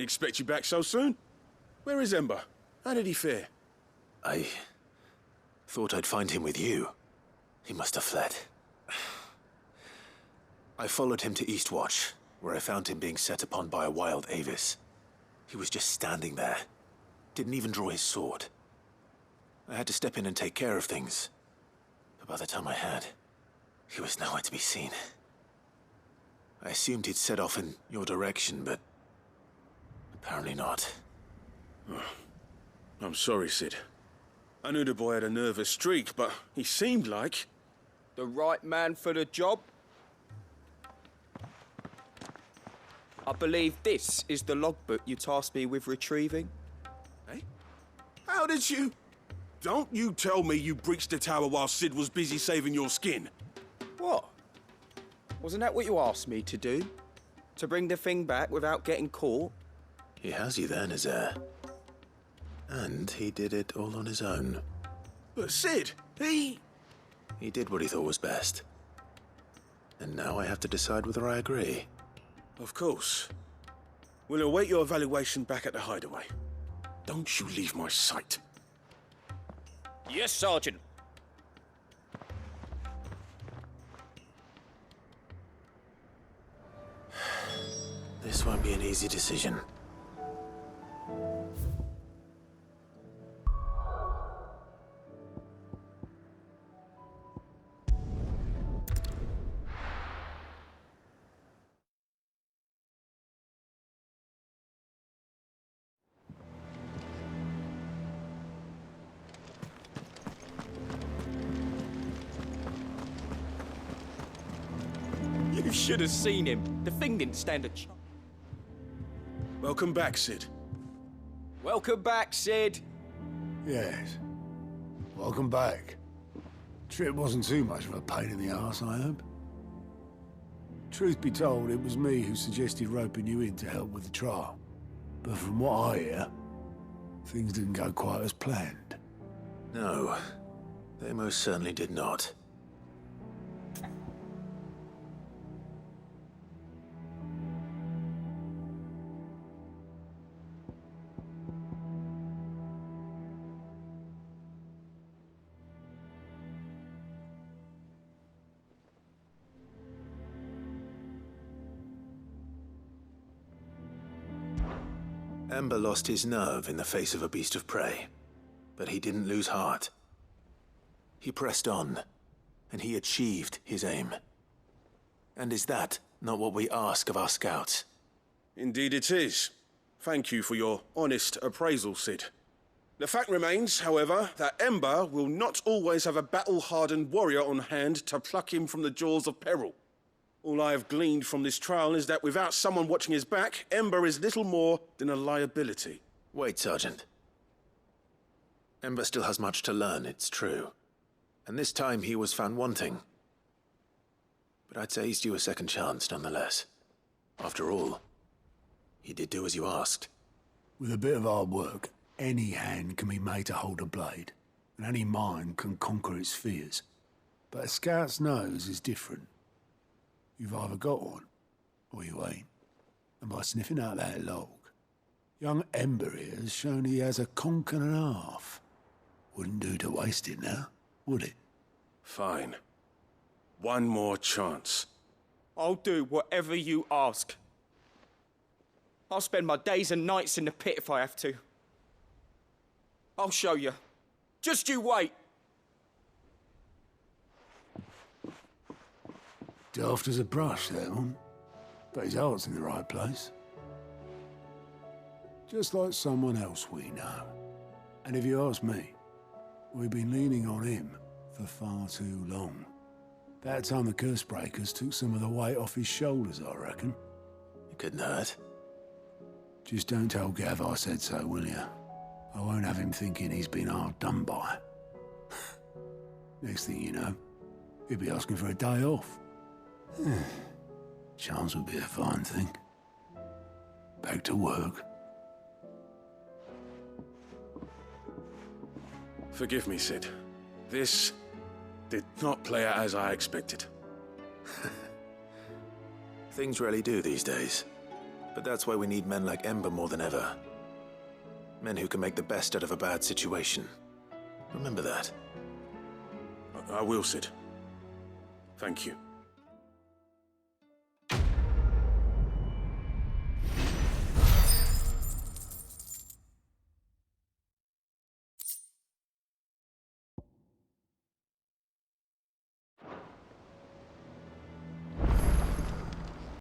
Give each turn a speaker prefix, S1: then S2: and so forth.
S1: expect you back so soon. Where is Ember? How did he fare?
S2: I thought I'd find him with you. He must have fled. I followed him to Eastwatch, where I found him being set upon by a wild Avis. He was just standing there. Didn't even draw his sword. I had to step in and take care of things. But by the time I had, he was nowhere to be seen. I assumed he'd set off in your direction, but apparently not.
S1: Oh, I'm sorry, Sid. I knew the boy had a nervous streak, but he seemed like...
S3: The right man for the job? I believe this is the logbook you tasked me with retrieving.
S1: Eh? How did you... Don't you tell me you breached the tower while Sid was busy saving your skin.
S3: What? Wasn't that what you asked me to do? To bring the thing back without getting caught?
S2: He has you then, his heir. And he did it all on his own.
S1: But Sid, he
S2: did what he thought was best. And now I have to decide whether I agree.
S1: Of course. We'll await your evaluation back at the Hideaway. Don't you leave my sight.
S3: Yes, Sergeant.
S2: This won't be an easy decision.
S3: You should have seen him. The thing didn't stand a chance.
S1: Welcome back, Sid.
S3: Welcome back, Sid.
S4: Yes. Welcome back. Trip wasn't too much of a pain in the arse, I hope. Truth be told, it was me who suggested roping you in to help with the trial. But from what I hear, things didn't go quite as planned.
S2: No, they most certainly did not. Ember lost his nerve in the face of a beast of prey, but he didn't lose heart. He pressed on, and he achieved his aim. And is that not what we ask of our scouts?
S1: Indeed it is. Thank you for your honest appraisal, Sid. The fact remains, however, that Ember will not always have a battle-hardened warrior on hand to pluck him from the jaws of peril. All I have gleaned from this trial is that without someone watching his back, Ember is little more than a liability.
S2: Wait, Sergeant. Ember still has much to learn, it's true. And this time he was found wanting. But I'd say he's due a second chance, nonetheless. After all, he did do as you asked.
S4: With a bit of hard work, any hand can be made to hold a blade, and any mind can conquer its fears. But a scout's nose is different. You've either got one, or you ain't. And by sniffing out that log, young Ember here has shown he has a conch and a half. Wouldn't do to waste it now, would it?
S1: Fine. One more chance.
S3: I'll do whatever you ask. I'll spend my days and nights in the pit if I have to. I'll show you. Just you wait.
S4: Daft as a brush, that one. But his heart's in the right place. Just like someone else we know. And if you ask me, we've been leaning on him for far too long. That time the curse breakers took some of the weight off his shoulders, I reckon.
S2: It couldn't hurt.
S4: Just don't tell Gav I said so, will you? I won't have him thinking he's been hard done by. Next thing you know, he'll be asking for a day off. Chance would be a fine thing. Back to work.
S1: Forgive me, Sid. This did not play out as I expected.
S2: Things rarely do these days. But that's why we need men like Ember more than ever. Men who can make the best out of a bad situation. Remember that.
S1: I will, Sid. Thank you.